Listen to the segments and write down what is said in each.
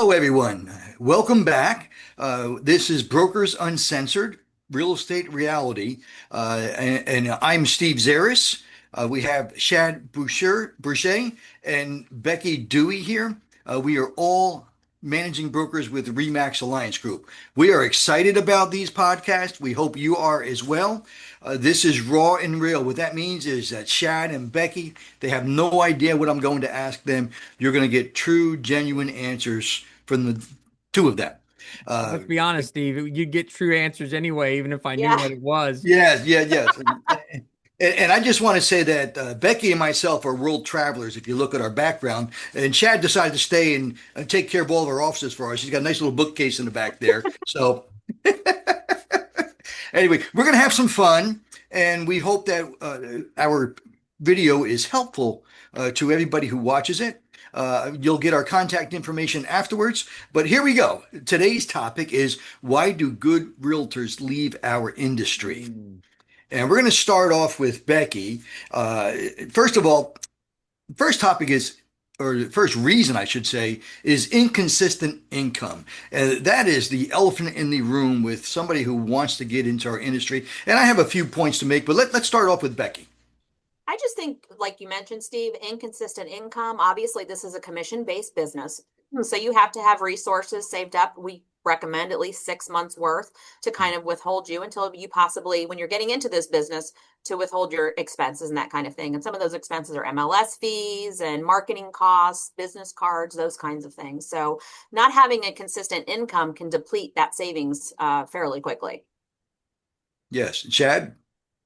Hello, everyone. Welcome back. This is Brokers Uncensored, Real Estate Reality. And I'm Steve Zaris. We have Shad Boucher and Becky Dewey here. We are all managing brokers with Remax Alliance Group. We are excited about these podcasts. We hope you are as well. This is raw and real. What that means is that Shad and Becky, they have no idea what I'm going to ask them. You're going to get true, genuine answers from the two of them. Uh, Let's be honest, Steve. You'd get true answers anyway, even if I knew Yeah. what it was. yes. And I just want to say that Becky and myself are world travelers. If you look at our background, and Chad decided to stay and take care of all of our offices for us. She's got a nice little bookcase in the back there. So anyway, we're going to have some fun, and we hope that our video is helpful to everybody who watches it. You'll get our contact information afterwards. But here we go. Today's topic is why do good realtors leave our industry? And we're going to start off with Becky. First of all, first topic is, or the first reason I should say, is inconsistent income. That is the elephant in the room with somebody who wants to get into our industry. And I have a few points to make, but let's start off with Becky. I just think, like you mentioned, Steve, inconsistent income. Obviously, this is a commission-based business. So you have to have resources saved up. We recommend at least 6 months worth to kind of withhold you until you possibly, when you're getting into this business, to withhold your expenses and that kind of thing. And some of those expenses are MLS fees and marketing costs, business cards, those kinds of things. So not having a consistent income can deplete that savings fairly quickly. Yes, Chad?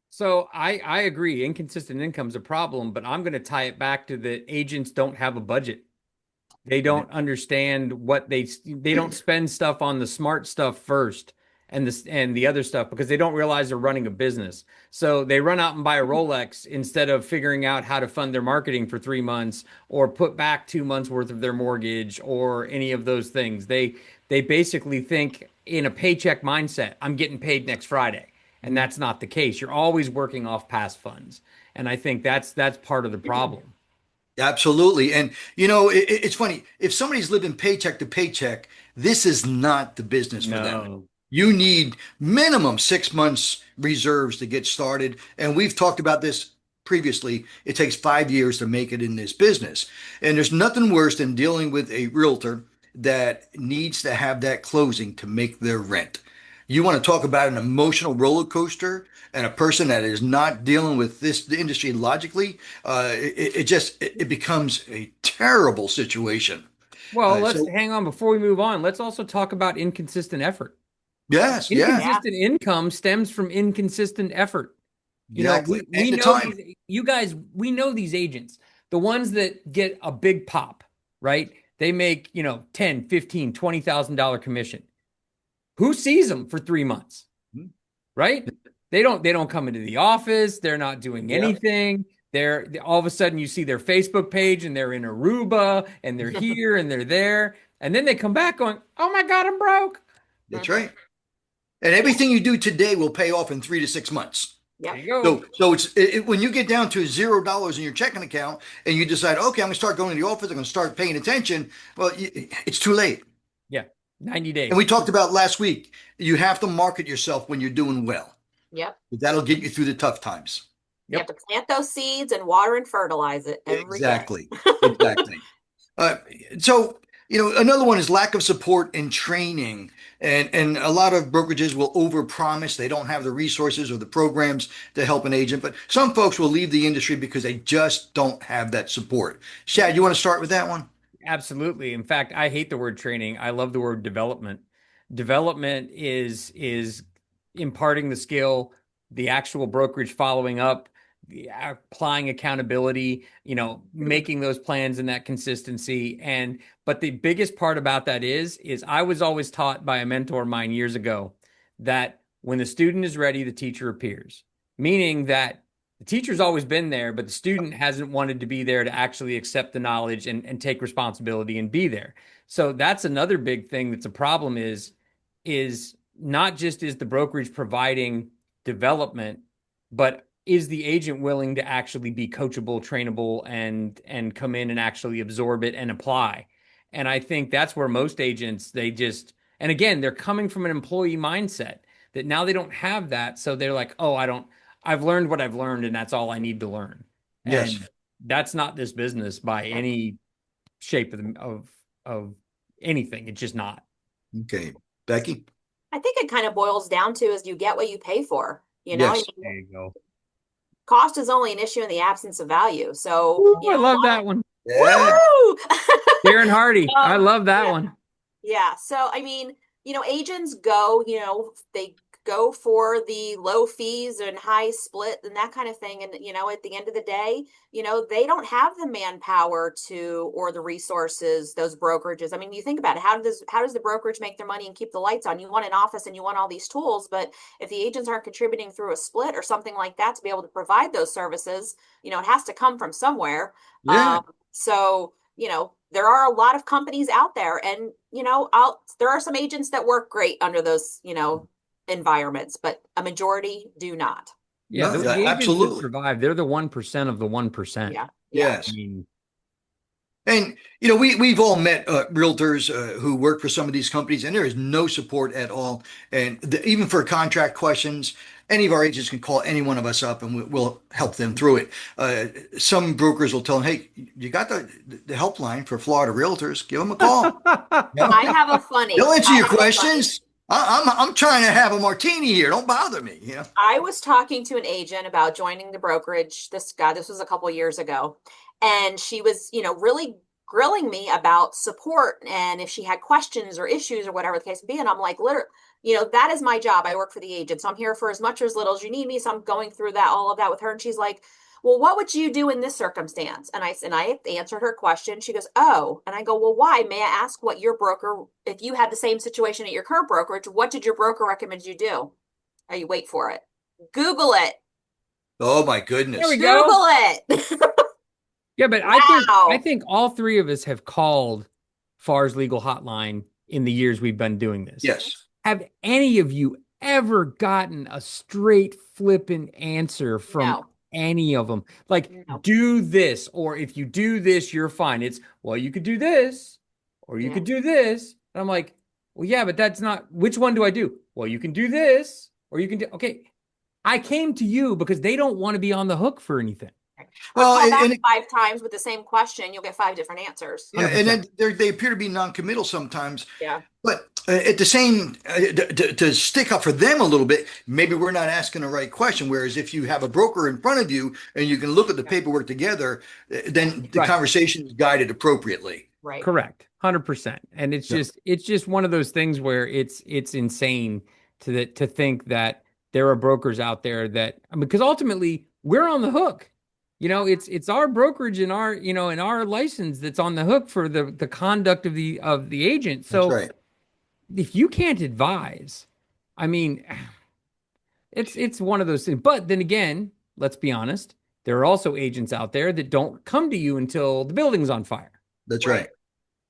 So I agree. Inconsistent income is a problem, but I'm going to tie it back to the agents don't have a budget. They don't understand what they don't spend stuff on the smart stuff first and the other stuff because they don't realize they're running a business. So they run out and buy a Rolex instead of figuring out how to fund their marketing for 3 months or put back 2 months worth of their mortgage or any of those things. They basically think in a paycheck mindset, I'm getting paid next Friday. And that's not the case. You're always working off past funds. And I think that's part of the problem. Absolutely. And it's funny. If somebody's living paycheck to paycheck, this is not the business for them. No. You need minimum 6 months reserves to get started. And we've talked about this previously. It takes 5 years to make it in this business. And there's nothing worse than dealing with a realtor that needs to have that closing to make their rent. You want to talk about an emotional roller coaster and a person that is not dealing with this the industry logically, it becomes a terrible situation. Well, let's So hang on before we move on. Let's also talk about inconsistent effort. yes, yeah, Yeah. Inconsistent income stems from inconsistent effort. You know, exactly. we And the know time. these, you guys, we know these agents, the ones that get a big pop, right? They make, 10, 15, $20,000 commission. Who sees them for 3 months, right? They don't come into the office. They're not doing Yeah. anything. They're all of a sudden you see their Facebook page and they're in Aruba and they're here and they're there. And then they come back going, oh my God, I'm broke. That's right. And everything you do today will pay off in 3 to 6 months. There Yep. you go. So when you get down to $0 in your checking account and you decide, okay, I'm going to start going to the office, I'm going to start paying attention. Well, it's too late. Yeah. 90 And we days. talked about last week, you have to market yourself when you're doing well. Yep. That'll get you through the tough times. You have Yep. to plant those seeds and water and fertilize it every day. Exactly. Exactly. Uh, so, another one is lack of support and training. And a lot of brokerages will overpromise. They don't have the resources or the programs to help an agent. But some folks will leave the industry because they just don't have that support. Shad, you want to start with that one? Absolutely. In fact, I hate the word training. I love the word development. Development is imparting the skill, the actual brokerage following up, applying accountability, making those plans and that consistency. And but the biggest part about that is I was always taught by a mentor of mine years ago that when the student is ready, the teacher appears. Meaning that the teacher's always been there, but the student hasn't wanted to be there to actually accept the knowledge and take responsibility and be there. So that's another big thing that's a problem is not just is the brokerage providing development, but is the agent willing to actually be coachable, trainable, and come in and actually absorb it and apply? And I think that's where most agents, and again, they're coming from an employee mindset that now they don't have that. So they're like, oh, I've learned what I've learned and that's all I need to learn. Yes. And that's not this business by any shape of anything. It's just not. Okay. Becky? I think it kind of boils down to is you get what you pay for. You know, Yes. I mean, There you go. cost is only an issue in the absence of value. So, Ooh, I love that one. Yeah. woo! Darren Hardy. I love that yeah. one. Yeah. So, I mean, agents go, they go for the low fees and high split and that kind of thing. And, at the end of the day, they don't have the manpower or the resources, those brokerages. I mean, you think about it, how does the brokerage make their money and keep the lights on? You want an office and you want all these tools, but if the agents aren't contributing through a split or something like that to be able to provide those services, it has to come from somewhere. Yeah. So, there are a lot of companies out there and, there are some agents that work great under those, environments, but a majority do not. Yeah, No, the yeah, agents that absolutely. survive, they're the 1% of the 1%. Yeah. Yes. I mean, And we've all met realtors who work for some of these companies, and there is no support at all. And even for contract questions, any of our agents can call any one of us up, and we'll help them through it. Some brokers will tell them, "Hey, you got the helpline for Florida realtors? Give them a call. I have a funny. They'll answer I your have a funny- questions. I'm trying to have a martini here. Don't bother me. I was talking to an agent about joining the brokerage. This was a couple of years ago. And she was, really grilling me about support and if she had questions or issues or whatever the case may be. And I'm like, literally, that is my job. I work for the agent. So I'm here for as much or as little as you need me. So I'm going through all of that with her. And she's like, well, what would you do in this circumstance? And I answered her question. She goes, oh, and I go, well, why? May I ask what your broker, if you had the same situation at your current brokerage, what did your broker recommend you do? Oh, you wait for it. Google it. Oh my goodness. There we go. Google it. Yeah, but Wow. I think all three of us have called FAR's legal hotline in the years we've been doing this. Yes. Have any of you ever gotten a straight flipping answer from No. any of them? Like, No. do this, or if you do this, you're fine. It's, well, you could do this, or you Yeah. could do this. And I'm like, well, yeah, but that's not, which one do I do? Well, you can do this, or you can do, okay. I came to you because they don't want to be on the hook for anything. Well, Call back and 5 times with the same question, you'll get 5 different answers. yeah, and then they appear to be non-committal sometimes. Yeah. But at the same, to stick up for them a little bit, maybe we're not asking the right question. Whereas if you have a broker in front of you and you can look at the paperwork together, then the Right. conversation is guided appropriately. Right. Correct. 100%. And it's just one of those things where it's insane to think that there are brokers out there that, I mean, because ultimately we're on the hook. It's our brokerage and our license that's on the hook for the conduct of the agent. So That's right. if you can't advise, I mean, it's one of those things. But then again, let's be honest, there are also agents out there that don't come to you until the building's on fire. That's right.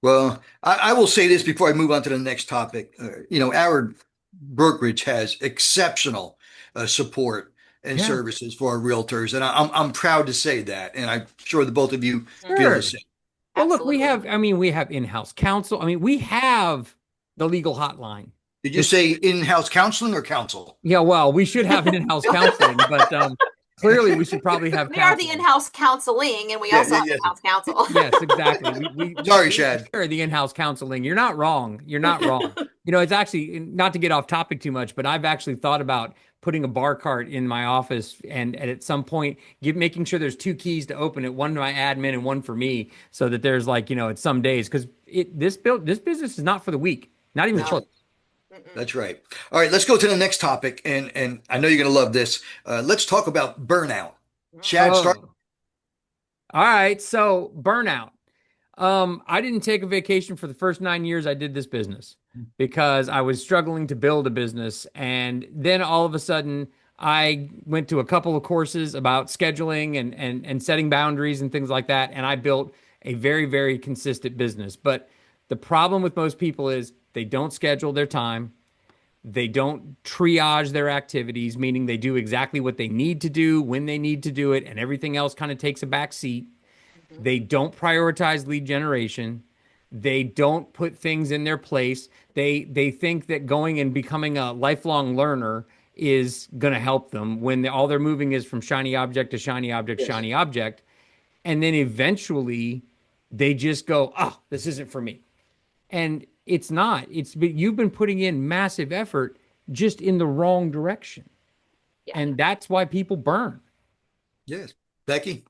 Well, I will say this before I move on to the next topic. Our brokerage has exceptional support and services for our realtors, and I'm proud to say that. And I'm sure the both of you feel the same. Well, look, we have in-house counsel. I mean, we have the legal hotline. Did you say in-house counseling or counsel? Yeah, well, we should have an in-house counseling, but clearly we should probably have We are the in-house counseling, and we also have in-house counsel. Yes, exactly. Sorry, Shad. We're the in-house counseling. You're not wrong. You're not wrong. It's actually, not to get off topic too much, but I've actually thought about putting a bar cart in my office and at some point making sure there's 2 keys to open it, one to my admin and one for me, so that there's at some days, because this business is not for the weak, not even close. That's right. All right, let's go to the next topic, and I know you're going to love this. Let's talk about burnout. Shad, start. All right, so burnout. I didn't take a vacation for the first 9 years I did this business because I was struggling to build a business. And then all of a sudden I went to a couple of courses about scheduling and setting boundaries and things like that. And I built a very, very consistent business. But the problem with most people is they don't schedule their time. They don't triage their activities, meaning they do exactly what they need to do when they need to do it, and everything else kind of takes a back seat. They don't prioritize lead generation. They don't put things in their place. They think that going and becoming a lifelong learner is going to help them when all they're moving is from shiny object to shiny object, Yes. shiny object. And then eventually they just go, oh, this isn't for me. And it's not. You've been putting in massive effort just in the wrong direction. Yeah. And that's why people burn. Yes. Becky?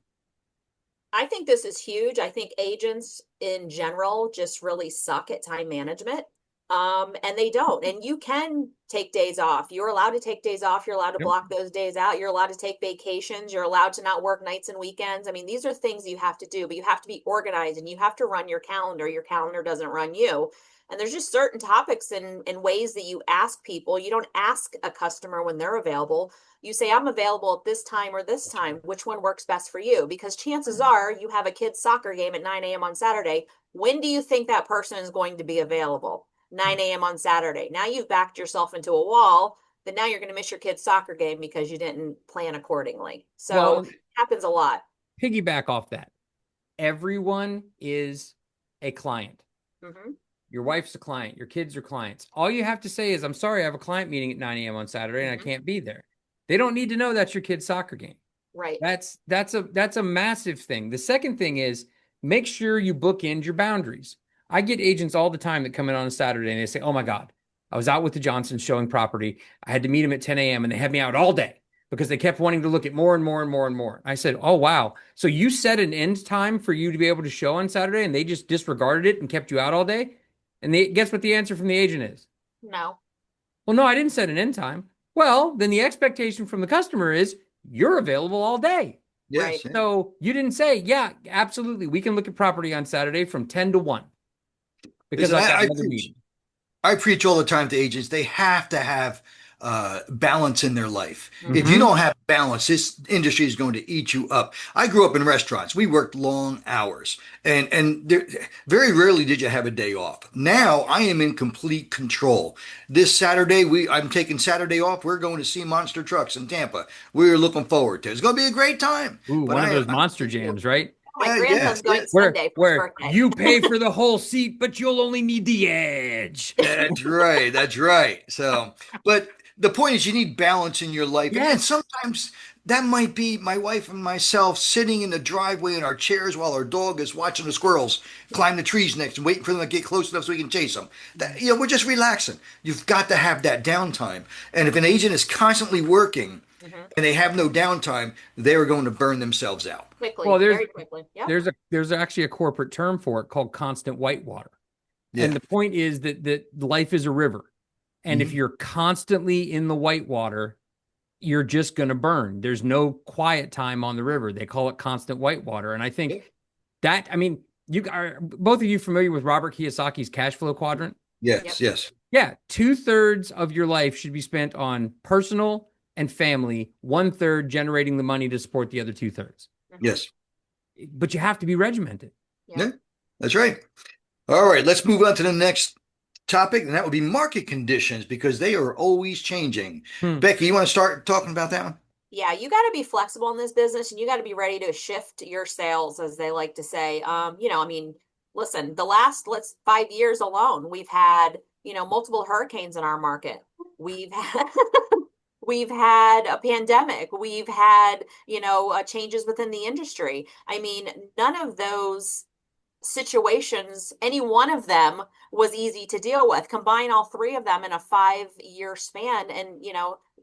I think this is huge. I think agents in general just really suck at time management. And they don't. And you can take days off. You're allowed to take days off. You're allowed to Yep. block those days out. You're allowed to take vacations. You're allowed to not work nights and weekends. I mean, these are things you have to do, but you have to be organized and you have to run your calendar. Your calendar doesn't run you. And there's just certain topics and ways that you ask people. You don't ask a customer when they're available. You say, I'm available at this time or this time. Which one works best for you? Because chances are you have a kid's soccer game at 9 a.m. on Saturday. When do you think that person is going to be available? 9 a.m. on Saturday. Now you've backed yourself into a wall. Then now you're going to miss your kid's soccer game because you didn't plan accordingly. So Well, it happens a lot. piggyback off that. Everyone is a client. Hmm. Your wife's a client. Your kids are clients. All you have to say is, I'm sorry, I have a client meeting at 9 a.m. on Saturday and I Mhm. can't be there. They don't need to know that's your kid's soccer game. Right. That's a massive thing. The second thing is make sure you bookend your boundaries. I get agents all the time that come in on a Saturday and they say, oh my God, I was out with the Johnsons showing property. I had to meet them at 10 a.m. and they had me out all day because they kept wanting to look at more and more and more and more. I said, oh, wow. So you set an end time for you to be able to show on Saturday and they just disregarded it and kept you out all day? And guess what the answer from the agent is? No. Well, no, I didn't set an end time. Well, then the expectation from the customer is you're available all day. Yes. Right. Yeah. So you didn't say, yeah, absolutely. We can look at property on Saturday from 10 to 1 because Listen, I've got I another preach. meeting. I preach all the time to agents. They have to have balance in their life. If Mhm. you don't have balance, this industry is going to eat you up. I grew up in restaurants. We worked long hours, and there, very rarely did you have a day off. Now I am in complete control. This Saturday, I'm taking Saturday off. We're going to see Monster Trucks in Tampa. We're looking forward to it. It's going to be a great time. Ooh, But one of I- those I- monster jams, right? My Yeah, grandson's going yes. Where, Sunday for his where birthday. you pay for the whole seat, but you'll only need the edge. That's right. That's right. So, but the point is, you need balance in your life. And Yes. sometimes that might be my wife and myself sitting in the driveway in our chairs while our dog is watching the squirrels climb the trees next and waiting for them to get close enough so we can chase them. We're just relaxing. You've got to have that downtime. And if an agent is constantly working and they have no downtime, they're going to burn themselves out. Quickly, Well, very quickly. Yep. There's actually a corporate term for it called constant whitewater. Yeah. And the point is that life is a river. And if you're constantly in the whitewater, you're just going to burn. There's no quiet time on the river. They call it constant whitewater. And I think you are both of you familiar with Robert Kiyosaki's cash flow quadrant? Yes. Yes. Yeah. 2/3 of your life should be spent on personal and family, 1/3 generating the money to support the other 2/3. Yes. But you have to be regimented. Yeah. That's right. All right. Let's move on to the next topic, and that would be market conditions because they are always changing. Becky, you want to start talking about that one? Yeah, you got to be flexible in this business and you got to be ready to shift your sales, as they like to say. Listen, the last 5 years alone, we've had, multiple hurricanes in our market. We've had we've had a pandemic. We've had, changes within the industry. I mean, none of those situations, any one of them was easy to deal with. Combine all three of them in a 5-year span, and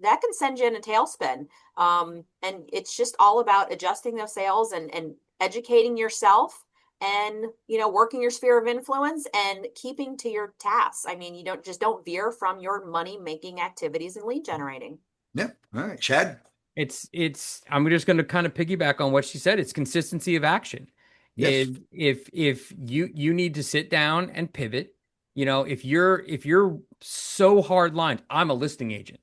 that can send you in a tailspin. And it's just all about adjusting those sales and educating yourself and working your sphere of influence and keeping to your tasks. I mean, you don't veer from your money making activities and lead generating. Yeah. All right. Chad? I'm just going to kind of piggyback on what she said. It's consistency of action. Yes. If you need to sit down and pivot, if you're so hard lined, I'm a listing agent.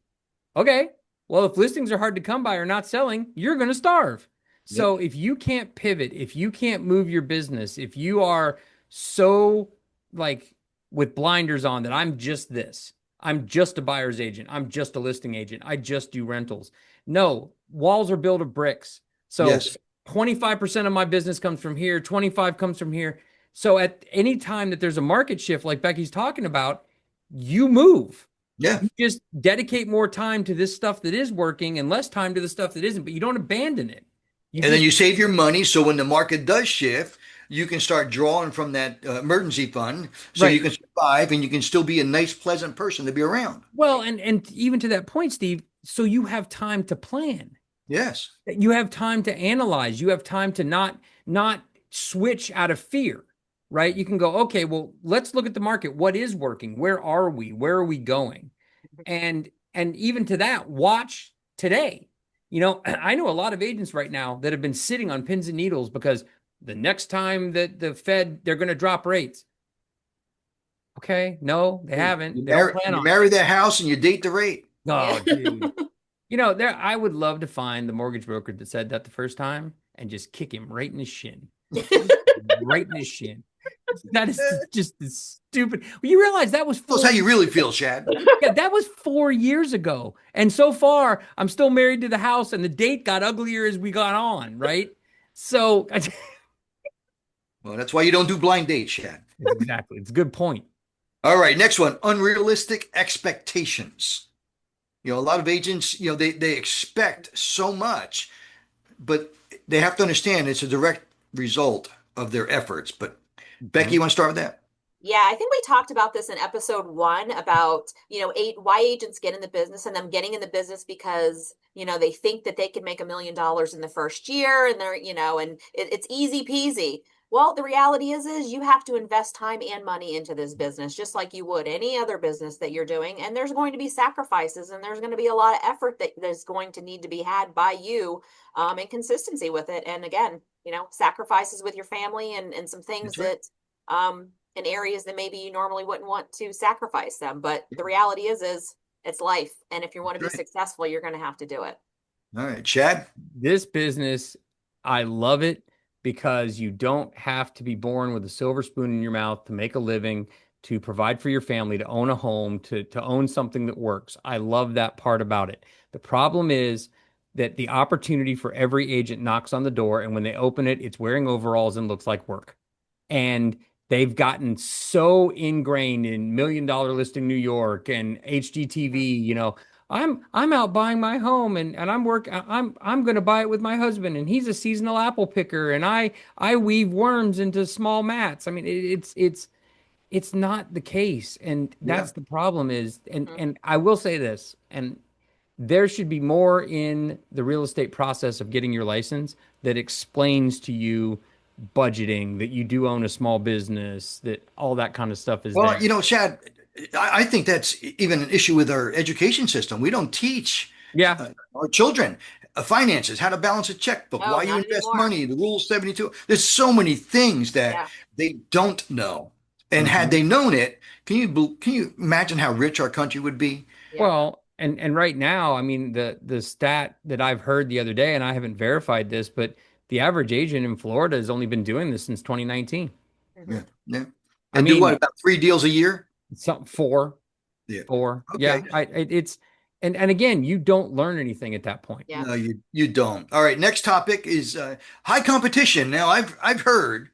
Okay. Well, if listings are hard to come by or not selling, you're going to starve. So if you can't pivot, if you can't move your business, if you are so like with blinders on that I'm just this, I'm just a buyer's agent, I'm just a listing agent, I just do rentals. No, walls are built of bricks. So Yes. 25% of my business comes from here, 25 comes from here. So at any time that there's a market shift like Becky's talking about, you move. Yeah. You just dedicate more time to this stuff that is working and less time to the stuff that isn't, but you don't abandon it. You And then just, you save your money. So when the market does shift, you can start drawing from that emergency fund so you right. can survive and you can still be a nice, pleasant person to be around. Well, and even to that point, Steve, so you have time to plan. Yes. You have time to analyze. You have time to not switch out of fear, right? You can go, okay, well, let's look at the market. What is working? Where are we? Where are we going? And even to that, watch today. You know, I know a lot of agents right now that have been sitting on pins and needles because the next time that the Fed, they're going to drop rates. Okay, no, they haven't. They don't plan You on it. marry that house and you date the rate. Oh, Yeah. dude. You know, I would love to find the mortgage broker that said that the first time and just kick him right in his shin. Right in his shin. That is just stupid. Well, you realize that was That's how you really feel, Shad. yeah, that was 4 years ago. And so far, I'm still married to the house, and the date got uglier as we got on, right? So Well, that's why you don't do blind dates, Shad. exactly. It's a good point. All right, next one, unrealistic expectations. You know, a lot of agents, they expect so much, but they have to understand it's a direct result of their efforts. But Becky, you want to start with that? Yeah, I think we talked about this in episode 1 about, why agents get in the business and them getting in the business because, they think that they can make $1 million in the first year and they're, and it's easy peasy. Well, the reality is you have to invest time and money into this business, just like you would any other business that you're doing. And there's going to be sacrifices and there's going to be a lot of effort that there's going to need to be had by you and consistency with it. And again, sacrifices with your family and some things That's that in areas that maybe you normally wouldn't want to sacrifice them. But the reality is it's life. And if you want to be Right. successful, you're going to have to do it. All right, Chad. This business, I love it because you don't have to be born with a silver spoon in your mouth to make a living, to provide for your family, to own a home, to own something that works. I love that part about it. The problem is that the opportunity for every agent knocks on the door, and when they open it, it's wearing overalls and looks like work. And they've gotten so ingrained in $1 Million Listing New York and HGTV, I'm out buying my home and I'm going to buy it with my husband and he's a seasonal apple picker and I weave worms into small mats. I mean, it's not the case. And that's the problem is, and I will say this, and there should be more in the real estate process of getting your license that explains to you budgeting, that you do own a small business, that all that kind of stuff is Well, there. Chad, I think that's even an issue with our education system. We don't teach Yeah. our children finances, how to balance a checkbook, No, why you not invest anymore. money, the Rule 72. There's so many things that Yeah. they don't know. And had they known it, can you imagine how rich our country would be? Yeah. Well, and right now, I mean, the stat that I've heard the other day, and I haven't verified this, but the average agent in Florida has only been doing this since 2019. Yeah, yeah. I And do mean, what, about 3 deals a year? Something four. Yeah. Four. Okay. Yeah. It's and again, you don't learn anything at that point. Yeah. No, you don't. All right, next topic is high competition. Now, I've heard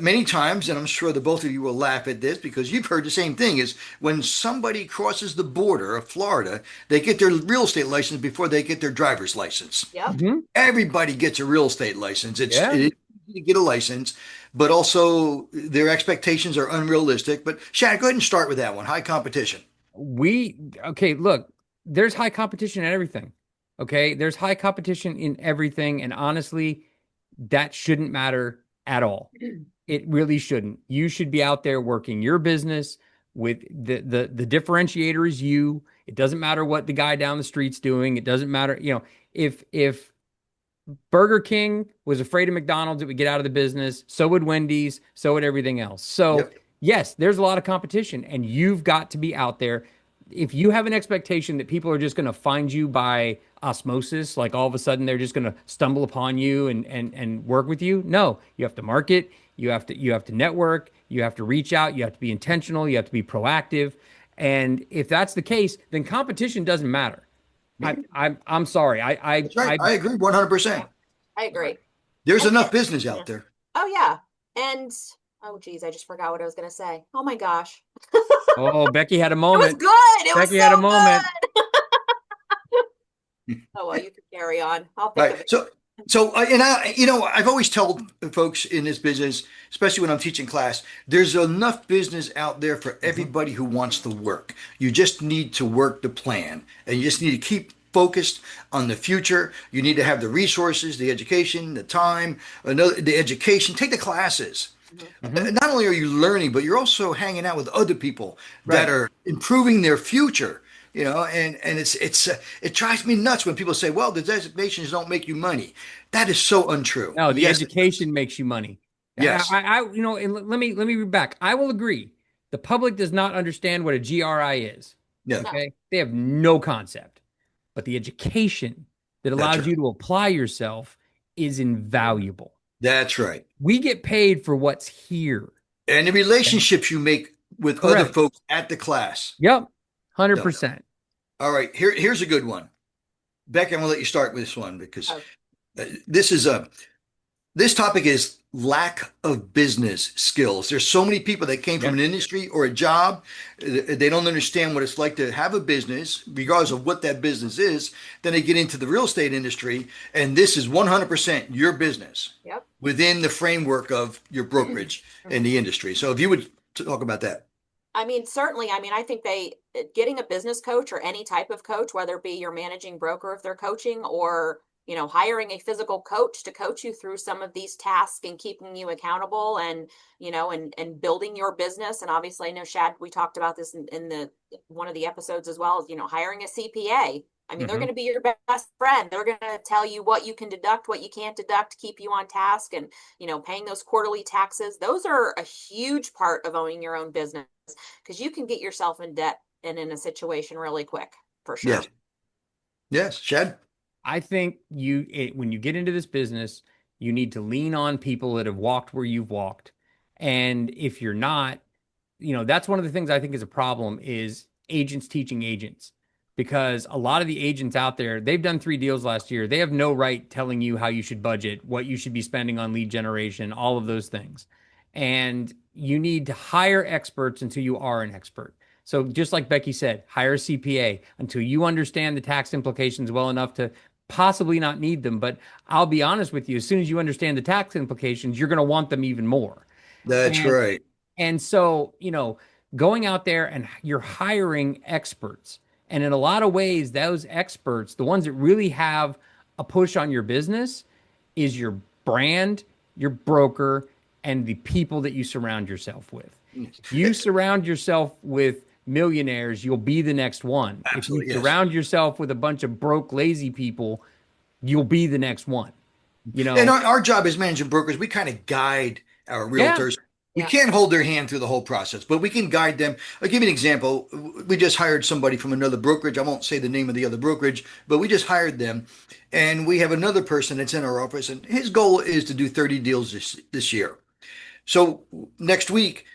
many times, and I'm sure the both of you will laugh at this because you've heard the same thing, is when somebody crosses the border of Florida, they get their real estate license before they get their driver's license. Yep. Mhm. Everybody gets a real estate license. It's Yeah. it is easy to get a license, but also their expectations are unrealistic. But Shad, go ahead and start with that one. High competition. Okay, look, there's high competition in everything. Okay, there's high competition in everything, and honestly, that shouldn't matter at all. It really shouldn't. You should be out there working your business with the differentiator is you. It doesn't matter what the guy down the street's doing. It doesn't matter, if Burger King was afraid of McDonald's, it would get out of the business. So would Wendy's, so would everything else. So Yep. yes, there's a lot of competition, and you've got to be out there. If you have an expectation that people are just going to find you by osmosis, like all of a sudden they're just going to stumble upon you and work with you, no, you have to market, you have to network, you have to reach out, you have to be intentional, you have to be proactive. And if that's the case, then competition doesn't matter. I'm sorry. That's right. I agree 100%. I agree. There's enough business out there. Oh yeah. And Oh, geez, I just forgot what I was going to say. Oh my gosh. Oh, Becky had a It was moment. good. It was Becky had a so moment. good. Oh, well, you can carry on. I'll think Right. of it. And I've always told folks in this business, especially when I'm teaching class, there's enough business out there for everybody who wants to work. You just need to work the plan, and you just need to keep focused on the future. You need to have the resources, the education, the time, the education. Take the classes. Mhm. Not only are you learning, but you're also hanging out with other people that Right. are improving their future. And it drives me nuts when people say, "Well, the designations don't make you money." That is so untrue. No, the Yes, it does. education makes you money. Yes, And let me read back. I will agree. The public does not understand what a GRI is. yeah, No. Okay. They have no concept, but the education that that's allows right. you to apply yourself is invaluable. That's right. We get paid for what's here. And the relationships you make with other Correct. folks at the class. Yep. So, 100%. all right, here's a good one. Beck, I'm gonna let you start with this one because Oh, this is a this topic is lack of business skills. There's so many people that came from Yep. an industry or a job. They don't understand what it's like to have a business, regardless of what that business is. Then they get into the real estate industry, and this is 100% your business yep. within the framework of your brokerage in the industry. So if you would talk about that. I mean, certainly. I mean, I think getting a business coach or any type of coach, whether it be your managing broker if they're coaching or, hiring a physical coach to coach you through some of these tasks and keeping you accountable and, and building your business. And obviously, I know Shad, we talked about this in the one of the episodes as well, hiring a CPA. I mean, they're Hmm. going to be your best friend. They're going to tell you what you can deduct, what you can't deduct, keep you on task and, paying those quarterly taxes. Those are a huge part of owning your own business because you can get yourself in debt and in a situation really quick for sure. Yes. Yes. Shad? I think when you get into this business, you need to lean on people that have walked where you've walked. And if you're not, that's one of the things I think is a problem is agents teaching agents. Because a lot of the agents out there, they've done 3 deals last year. They have no right telling you how you should budget, what you should be spending on lead generation, all of those things. And you need to hire experts until you are an expert. So just like Becky said, hire a CPA until you understand the tax implications well enough to possibly not need them. But I'll be honest with you, as soon as you understand the tax implications, you're going to want them even more. That's And right. and so, going out there and you're hiring experts. And in a lot of ways, those experts, the ones that really have a push on your business, is your brand, your broker, and the people that you surround yourself with. If you surround yourself with millionaires, you'll be the next one. If you Absolutely. Yes. surround yourself with a bunch of broke, lazy people, you'll be the next one. And our job as managing brokers, we kind of guide our Yeah. realtors. We Yeah. can't hold their hand through the whole process, but we can guide them. I'll give you an example. We just hired somebody from another brokerage. I won't say the name of the other brokerage, but we just hired them. And we have another person that's in our office, and his goal is to do 30 deals this year. So next week,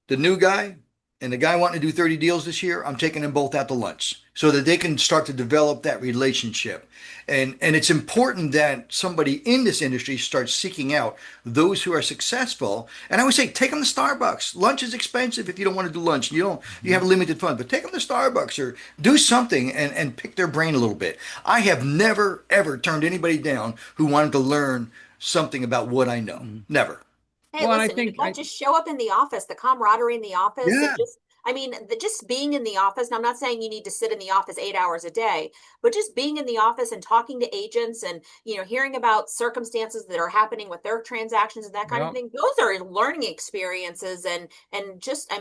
the new guy and the guy wanting to do 30 deals this year, I'm taking them both out to lunch so that they can start to develop that relationship. And it's important that somebody in this industry starts seeking out those who are successful. And I would say take them to Starbucks. Lunch is expensive if you don't want to do lunch. You have a limited fund, but take them to Starbucks or do something and pick their brain a little bit. I have never ever turned anybody down who wanted to learn something about what I know. Never. Hey, Well, and I listen, think just show up in the office, the camaraderie in the office, and Yeah. just being in the office. And I'm not saying you need to sit in the office 8 hours a day, but just being in the office and talking to agents and, hearing about circumstances that are happening with their transactions and that kind of yeah. thing. Those are learning experiences and just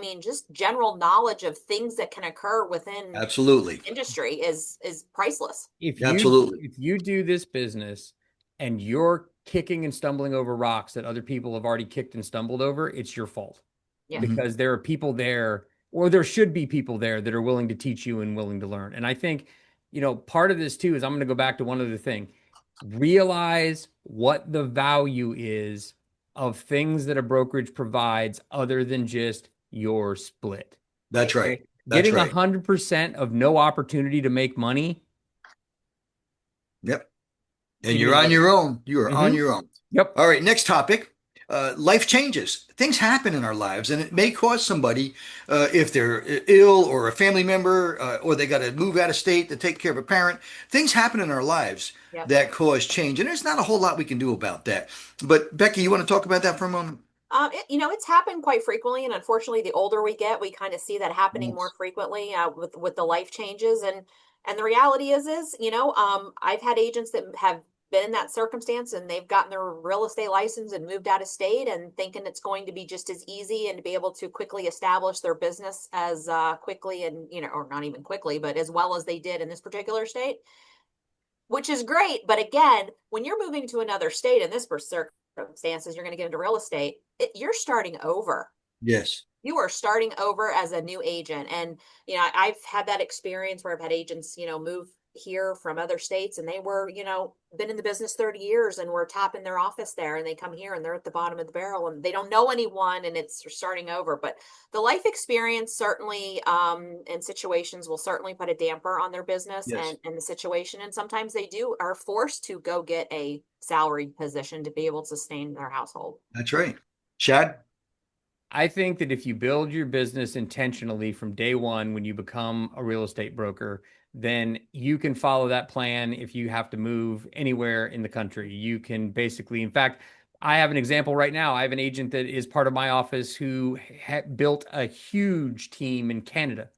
general knowledge of things that can occur within Absolutely. industry is priceless. Absolutely. If you do this business and you're kicking and stumbling over rocks that other people have already kicked and stumbled over, it's your fault. Yeah. Because there are people there, or there should be people there that are willing to teach you and willing to learn. And I think, part of this too is I'm going to go back to one other thing. Realize what the value is of things that a brokerage provides other than just your split. That's right. Okay? That's Getting right. 100% of no opportunity to make money. Yep. And Give you're me on that. your own. You are on Mhm. your own. Yep. All right. Next topic. life changes. Things happen in our lives, and it may cause somebody, if they're ill or a family member, or they got to move out of state to take care of a parent. Things happen in our lives Yep. that cause change, and there's not a whole lot we can do about that. But Becky, you want to talk about that for a moment? It's happened quite frequently, and unfortunately, the older we get, we kind of see that happening more Yes. frequently with the life changes. And the reality is, I've had agents that have been in that circumstance, and they've gotten their real estate license and moved out of state, and thinking it's going to be just as easy and to be able to quickly establish their business as quickly and or not even quickly, but as well as they did in this particular state, which is great. But again, when you're moving to another state in this circumstances, you're going to get into real estate, you're starting over. Yes. You are starting over as a new agent. And, I've had that experience where I've had agents, move here from other states, and they were, been in the business 30 years and were topping their office there, and they come here and they're at the bottom of the barrel and they don't know anyone, and it's starting over. But the life experience certainly, and situations will certainly put a damper on their business Yes. and the situation. And sometimes they are forced to go get a salaried position to be able to sustain their household. That's right. Shad? I think that if you build your business intentionally from day one when you become a real estate broker, then you can follow that plan. If you have to move anywhere in the country, you can basically, in fact, I have an example right now. I have an agent that is part of my office who built a huge team in Canada.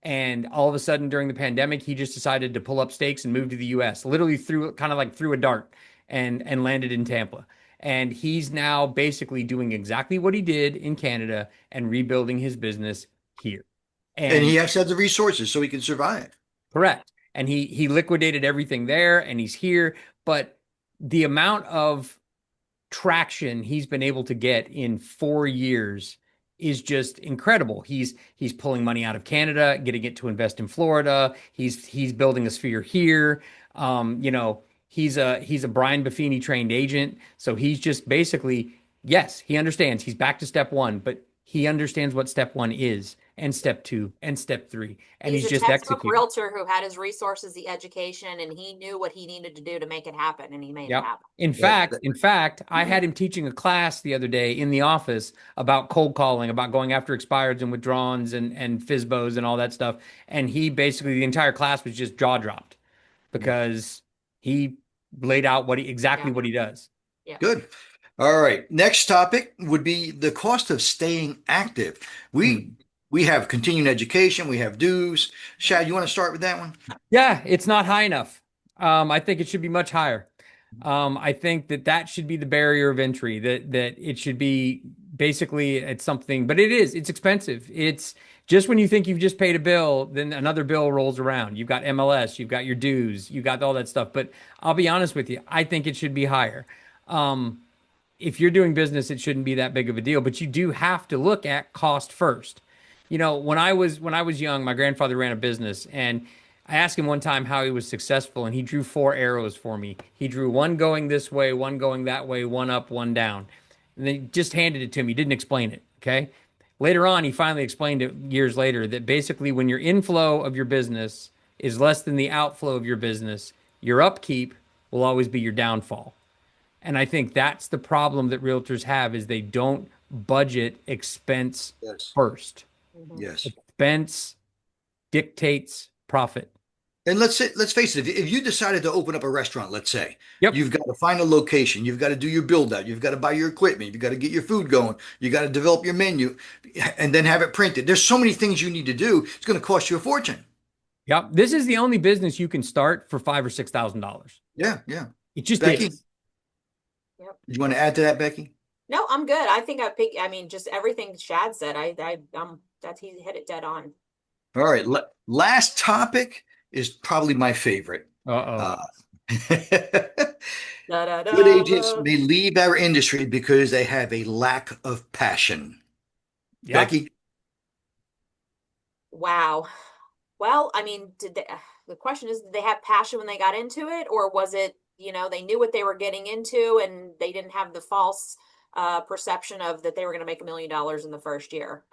And all of a sudden during the pandemic, he just decided to pull up stakes and move to the US, literally through kind of like through a dart, and landed in Tampa. And he's now basically doing exactly what he did in Canada and rebuilding his business here. And he And has to have the resources so he can survive. correct. And he liquidated everything there and he's here. But the amount of traction he's been able to get in 4 years is just incredible. He's pulling money out of Canada, getting it to invest in Florida. He's building a sphere here. He's a Brian Buffini trained agent, so he's just basically, yes, he understands. He's back to step one, but he understands what step one is, and step two, and step three, and He's he's a just textbook executing. realtor who had his resources, the education, and he knew what he needed to do to make it happen, and he made it Yep. happen. In That, fact, that- in fact, I had him teaching a class the other day in the office about cold calling, about going after expireds and withdrawals and FISBOs and all that stuff. And he basically, the entire class was just jaw dropped because he laid out exactly Yeah. what he does. Yeah. Good. All right. Next topic would be the cost of staying active. We have continuing education, we have dues. Shad, you want to start with that one? Yeah, it's not high enough. I think it should be much higher. I think that should be the barrier of entry, that it should be basically it's something, but it's expensive. It's just when you think you've just paid a bill, then another bill rolls around. You've got MLS, you've got your dues, you got all that stuff. But I'll be honest with you, I think it should be higher. If you're doing business, it shouldn't be that big of a deal, but you do have to look at cost first. When I was young, my grandfather ran a business, and I asked him one time how he was successful, and he drew 4 arrows for me. He drew one going this way, one going that way, one up, one down. And then he just handed it to me. He didn't explain it. Okay. Later on, he finally explained it years later that basically when your inflow of your business is less than the outflow of your business, your upkeep will always be your downfall. And I think that's the problem that realtors have is they don't budget expense Yes. first. Mhm. Yes. Expense dictates profit. And let's face it, if you decided to open up a restaurant, let's say, Yep. you've got to find a location, you've got to do your build out, you've got to buy your equipment, you've got to get your food going, you got to develop your menu and then have it printed. There's so many things you need to do. It's going to cost you a fortune. Yep. This is the only business you can start for $5,000 or $6,000. Yeah, yeah. It just Becky, is. Yep. you want to add to that, Becky? No, I'm good. I think just everything Shad said. He hit it dead on. All right. Last topic is probably my favorite. Uh-oh. Good agents may leave our industry because they have a lack of passion. Yep. Becky? Wow. Well, the question is, did they have passion when they got into it, or was it, they knew what they were getting into and they didn't have the false perception of that they were going to make $1 million in the first year?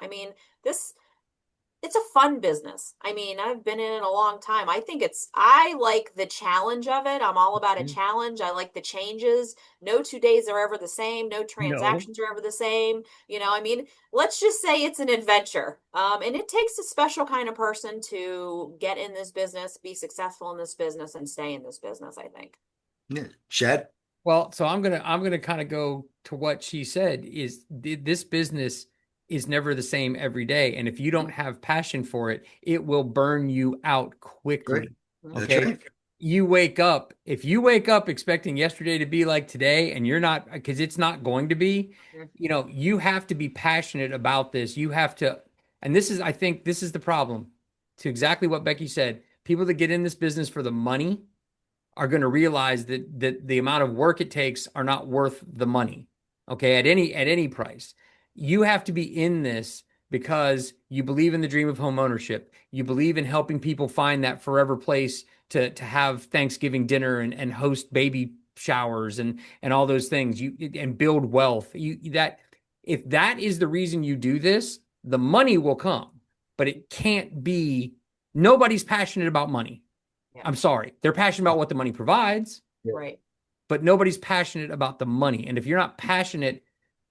it's a fun business. I mean, I've been in it a long time. I like the challenge of it. I'm all about a Mhm. challenge. I like the changes. No 2 days are ever the same. No No. transactions are ever the same. I mean, let's just say it's an adventure. And it takes a special kind of person to get in this business, be successful in this business, and stay in this business, I think. Yeah. Shad? Well, so I'm gonna kind of go to what she said is this business is never the same every day. And if you don't have passion for it, it will burn you out Right. quickly. That's Okay. right. If you wake up expecting yesterday to be like today and you're not, because it's not going to be, you have to be passionate about this. You have to, and I think this is the problem to exactly what Becky said. People that get in this business for the money are going to realize that the amount of work it takes are not worth the money. Okay, at any price. You have to be in this because you believe in the dream of home ownership. You believe in helping people find that forever place to have Thanksgiving dinner and host baby showers and all those things. And build wealth. That if that is the reason you do this, the money will come, but it can't be. Nobody's passionate about money. Yeah. I'm sorry. They're passionate about what the money provides, Right. but nobody's passionate about the money. And if you're not passionate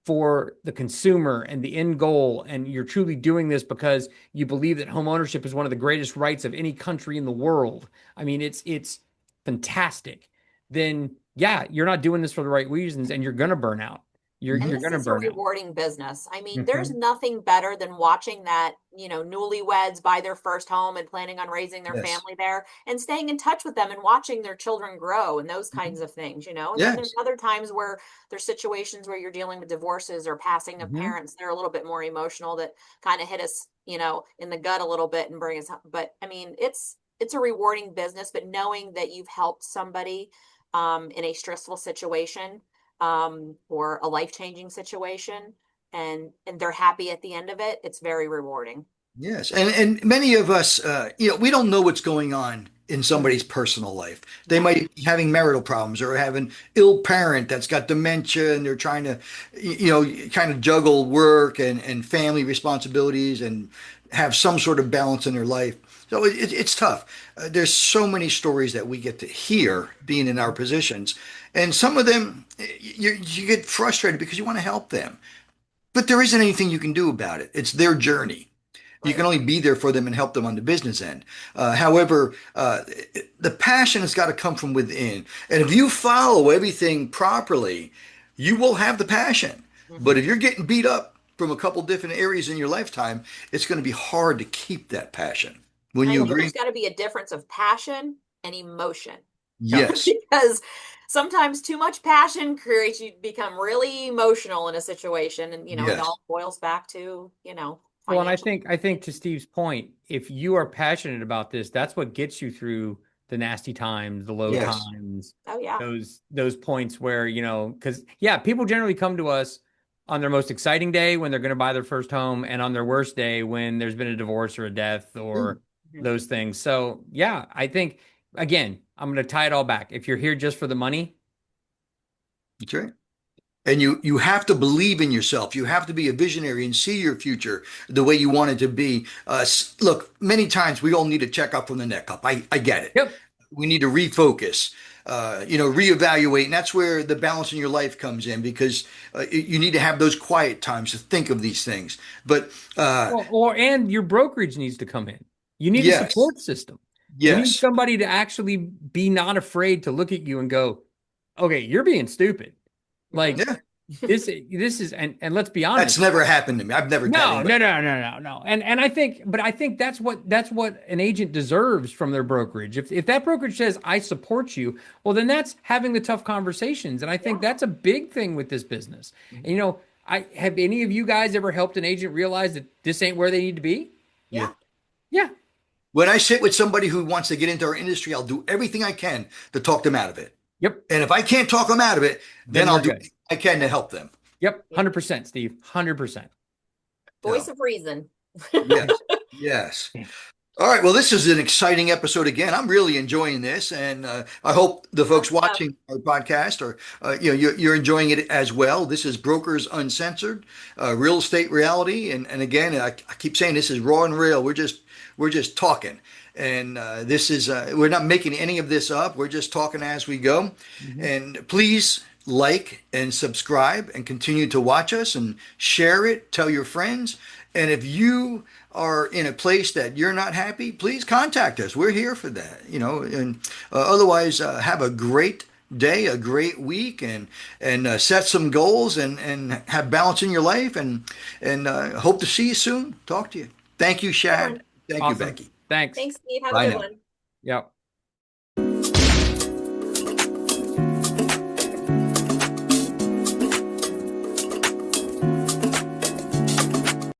for the consumer and the end goal, and you're truly doing this because you believe that home ownership is one of the greatest rights of any country in the world, I mean, it's fantastic. Then yeah, you're not doing this for the right reasons, and you're gonna burn out. You're And you're this gonna is a burn out. rewarding business. I mean, there's Mhm. nothing better than watching that, newlyweds buy their first home and planning on raising their Yes. family there and staying in touch with them and watching their children grow and those Mhm. kinds of things. And then there's Yes. other times where there's situations where you're dealing with divorces or passing of Mhm. parents. They're a little bit more emotional that kind of hit us, in the gut a little bit and bring us up. But I mean, it's a rewarding business, but knowing that you've helped somebody in a stressful situation or a life-changing situation and they're happy at the end of it, it's very rewarding. Yes. And many of us, we don't know what's going on in somebody's personal life. They No. might be having marital problems or having ill parent that's got dementia and they're trying to, kind of juggle work and family responsibilities and have some sort of balance in their life. So it's tough. There's so many stories that we get to hear being in our positions. And some of them, you get frustrated because you want to help them. But there isn't anything you can do about it. It's their journey. You can Right. only be there for them and help them on the business end. However, the passion has got to come from within. And if you follow everything properly, you will have the passion. But Mhm. if you're getting beat up from a couple different areas in your lifetime, it's going to be hard to keep that passion. When I you think there's agree? got to be a difference of passion and emotion. Yeah. Yes. Because sometimes too much passion creates you to become really emotional in a situation and it Yes. all boils back to Well, and I financial. think I think to Steve's point, if you are passionate about this, that's what gets you through the nasty times, the low Yeah. Yes. times, Oh yeah. those points where, because yeah, people generally come to us on their most exciting day when they're going to buy their first home and on their worst day when there's been a divorce or a death or Mhm. those things. So, yeah, I think again, I'm going to tie it all back. If you're here just for the money, That's right. And you have to believe in yourself. You have to be a visionary and see your future the way you want it to be. Look, many times we all need a checkup from the neck up. I get it. yep. We need to refocus, reevaluate, and that's where the balance in your life comes in because you need to have those quiet times to think of these things. But Well, and your brokerage needs to come in. You need a yes, support system. You need yes, somebody to actually be not afraid to look at you and go, "Okay, you're being stupid." Mhm. Like yeah, this is and let's be that's honest. never happened to me. I've never had No, anybody. no, no, no, no, no. And I think that's what an agent deserves from their brokerage. If that brokerage says I support you, well then that's having the tough conversations. And I think Yeah. that's a big thing with this business. And I have any of you guys ever helped an agent realize that this ain't where they need to be? Yeah. Yeah. Yeah. When I sit with somebody who wants to get into our industry, I'll do everything I can to talk them out of it. Yep. And if I can't talk them out of it, then Then I'll we're do good. what I can to help them. Yep. Yeah. 100%, Steve. 100%. Voice of reason. Yes. Yes. All right. Well, this is an exciting episode again. I'm really enjoying this, and I hope the folks Awesome. watching our podcast are, you're enjoying it as well. This is Brokers Uncensored, real estate reality, and again, I keep saying this is raw and real. We're just talking, and this is we're not making any of this up. We're just talking as we go, and please like and subscribe and continue to watch us and share it. Tell your friends, and if you are in a place that you're not happy, please contact us. We're here for that, and otherwise, have a great day, a great week, and set some goals and have balance in your life, and hope to see you soon. Talk to you. Thank you, Shad. Thank you, Awesome. Becky. Thanks. Thanks, Steve. Have Bye a good now. one. Yep.